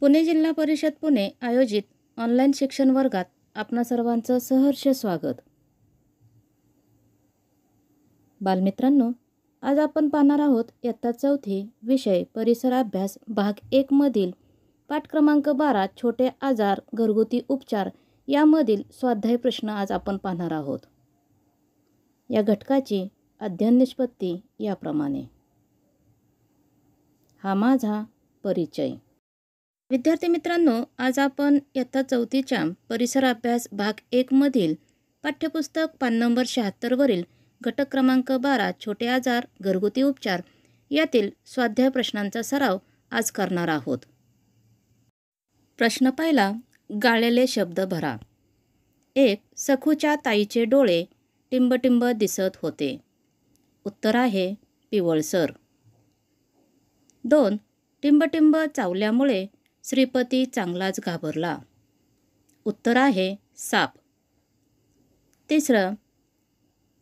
पुणे जिल्हा परिषद पुणे आयोजित ऑनलाईन शिक्षण वर्गात आपणा सर्वांचं सहर्ष स्वागत. बालमित्रांनो, आज आपण पाहणार आहोत इयत्ता 4थी विषय परिसर अभ्यास भाग 1 मधील पाठ क्रमांक 12 छोटे आजार घरगुती उपचार यामधील स्वाध्याय प्रश्न आज आपण पाहणार आहोत. या घटकाची अध्ययन निष्पत्ती याप्रमाणे. हा माझा परिचय. विद्यार्थी मित्रांनो, आज आपण इयत्ता 4थीच्या परिसर अभ्यास भाग 1 मधील पाठ्यपुस्तक पान नंबर 76 वरील घटक क्रमांक 12 छोटे आजार घरगुती उपचार यातील स्वाध्याय प्रश्नांचा सराव आज करणार आहोत. प्रश्न पहिला, गाळलेले शब्द भरा. 1. सखूच्या ताईचे डोळे टिंबटिंब दिसत होते. उत्तर आहे पिवळसर. 2. टिंबटिंब चावल्यामुळे श्रीपती चांगलाच घाबरला. उत्तर आहे साप. 3.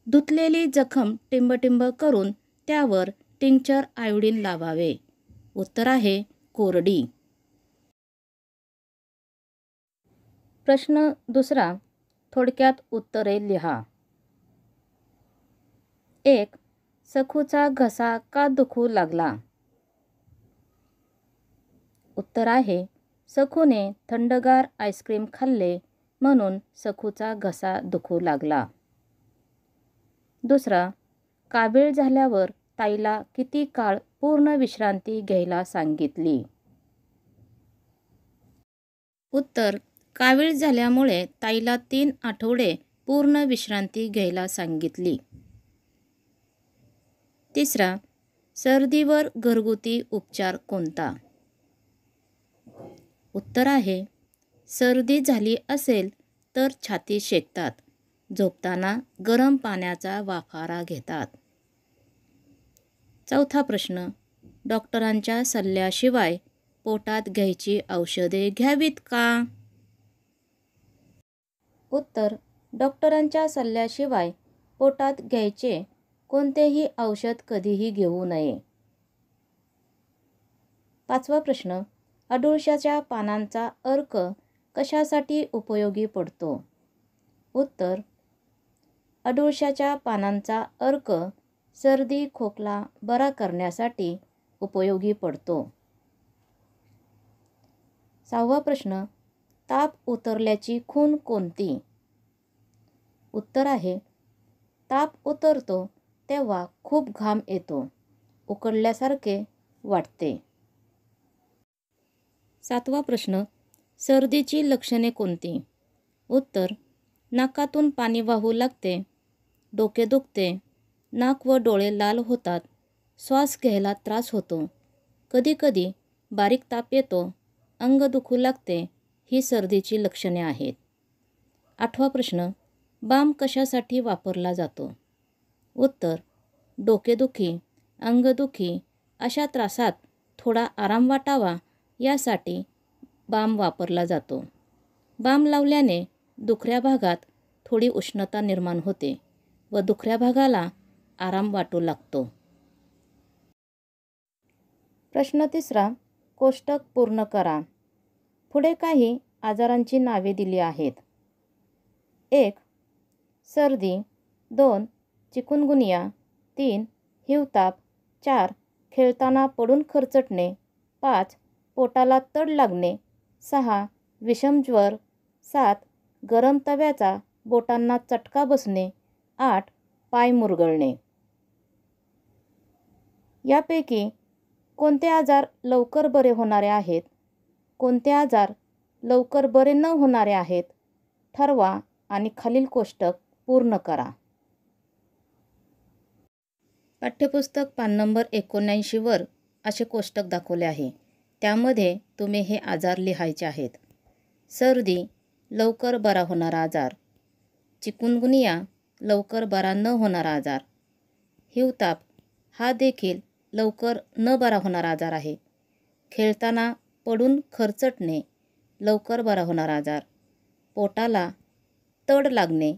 धुतलेली जखम टिंबटिंब करून त्यावर टिंक्चर आयोडीन लावावे. उत्तर आहे कोरडी. प्रश्न दुसरा, थोडक्यात उत्तरे लिहा. 1. सखूचा घसा का दुखू लागला? उत्तर आहे सखूने थंडगार आईस्क्रीम खाल्ले म्हणून सखूचा घसा दुखू लागला. दुसरा, कावीळ झाल्यावर ताईला किती काळ पूर्ण विश्रांती घ्यायला सांगितली? उत्तर, कावीळ झाल्यामुळे ताईला 3 आठवडे पूर्ण विश्रांती घ्यायला सांगितली. तिसरा, सर्दीवर घरगुती उपचार कोणता? उत्तर आहे सर्दी झाली असेल तर छाती शेकतात. झोपताना गरम पाण्याचा वाफारा घेतात. चौथा प्रश्न, डॉक्टरांच्या सल्ल्याशिवाय पोटात घ्यायची औषधे घ्यावीत का? उत्तर, डॉक्टरांच्या सल्ल्याशिवाय पोटात घ्यायचे कोणतेही औषध कधीही घेऊ नये. पाचवा प्रश्न, अडुळशाच्या पानांचा अर्क कशासाठी उपयोगी पडतो? उत्तर, अडुळशाच्या पानांचा अर्क सर्दी खोकला बरा करण्यासाठी उपयोगी पडतो. 6वा प्रश्न, ताप उतरल्याची खूण कोणती? उत्तर आहे ताप उतरतो तेव्हा खूप घाम येतो, उकडल्यासारखे वाटते. 7वा प्रश्न, सर्दीची लक्षणे कोणती? उत्तर, नाकातून पाणी वाहू लागते, डोके दुखते, नाक व डोळे लाल होतात, श्वास घ्यायला त्रास होतो, कधीकधी बारीक ताप येतो, अंग दुखू लागते, ही सर्दीची लक्षणे आहेत. 8वा प्रश्न, बाम कशासाठी वापरला जातो? उत्तर, डोकेदुखी अंगदुखी अशा त्रासात थोडा आराम वाटावा यासाठी बाम वापरला जातो. बाम लावल्याने दुखऱ्या भागात थोडी उष्णता निर्माण होते व दुखऱ्या भागाला आराम वाटू लागतो. प्रश्न तिसरा, कोष्टक पूर्ण करा. पुढे काही आजारांची नावे दिली आहेत. 1. सर्दी. 2. चिकुनगुनिया. 3. हिवताप. 4. खेळताना पडून खरचटणे. 5. पोटाला तड लागणे. 6. विषमज्वर. 7. गरम तव्याचा बोटांना चटका बसणे. 8. पाय मुरगळणे. यापैकी कोणते आजार लवकर बरे होणारे आहेत? कोणते आजार लवकर बरे न होणारे आहेत? ठरवा आणि खालील कोष्टक पूर्ण करा. पाठ्यपुस्तक पान नंबर 79 वर असे कोष्टक दाखवले आहे. त्यामध्ये तुम्ही हे आजार लिहायचे आहेत. सर्दी लवकर बरा होणारा आजार. चिकुनगुनिया लवकर बरा न होणारा आजार. हिवताप हा देखील लवकर न बरा होणारा आजार आहे. खेळताना पडून खरचटणे लवकर बरा होणारा आजार. पोटाला तड लागणे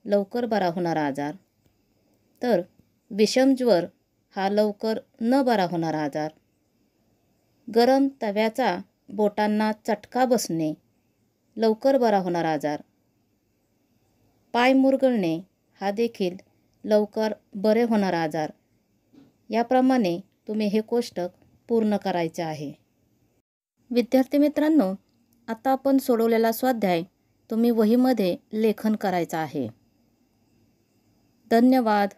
लवकर बरा होणारा आजार. तर विषमज्वर हा लवकर न बरा होणारा आजार. गरम तव्याचा बोटांना चटका बसणे, लवकर बरा होणारा आजार. पाय मुरगळणे हा देखील लवकर बरे होणारा आजार. याप्रमाणे तुम्ही हे कोष्टक पूर्ण करायचे आहे. विद्यार्थी मित्रांनो, आता आपण सोडवलेला स्वाध्याय तुम्ही वहीमध्ये लेखन करायचा आहे. धन्यवाद.